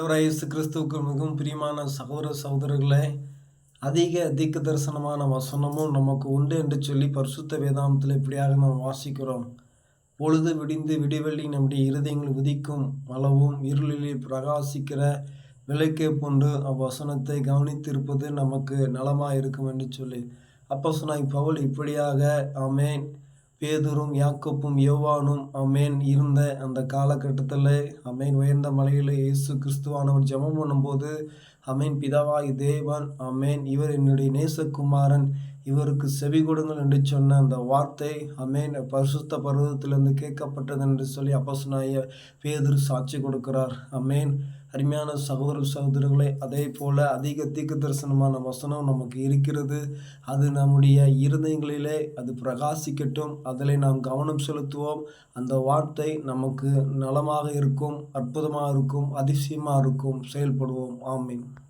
ஆண்டவராகிய இயேசு கிறிஸ்துவுக்கு மிகவும் பிரியமான சகோதர சகோதரர்களே, அதிக தீர்க்க தரிசனமான வசனமும் நமக்கு உண்டு என்று சொல்லி பரிசுத்த வேதாந்தத்தில் இப்படியாக நாம் வாசிக்கிறோம். பொழுது விடிந்து விடிவெள்ளி நம்முடைய இருதயங்கள் உதிக்கும் அளவும் இருளிலே பிரகாசிக்கிற விளக்கே போன்று அவ்வசனத்தை கவனித்திருப்பது நமக்கு நலமாக இருக்கும் என்று சொல்லி அப்போஸ்தலனாகிய பவுல் இப்படியாக ஆமென் பேதுரும் யாக்கோப்பும் யோவானும் ஆமென் இருந்த அந்த காலகட்டத்தில் ஆமென் உயர்ந்த மலையில் இயேசு கிறிஸ்துவானவர் ஜெபம் பண்ணும்போது ஆமென் பிதாவாகிய தேவன் ஆமென் இவர் என்னுடைய நேசகுமாரன் இவருக்கு செவி கொடுங்கள் என்று சொன்ன அந்த வார்த்தை ஆமென் பரிசுத்த பர்வதத்திலிருந்து கேட்கப்பட்டது என்று சொல்லி அப்போஸ்தலனாகிய பேதுரு சாட்சி கொடுக்கிறார். ஆமென். அருமையான சகோதர சகோதரர்களே, அதே போல அதிக தீர்க்க தரிசனமான வசனம் நமக்கு இருக்கிறது. அது நம்முடைய இருதயங்களிலே அது பிரகாசிக்கட்டும். அதிலே நாம் கவனம் செலுத்துவோம். அந்த வார்த்தை நமக்கு நலமாக இருக்கும், அற்புதமாக இருக்கும், அதிசயமாக இருக்கும். செயல்படுவோம். ஆமென்.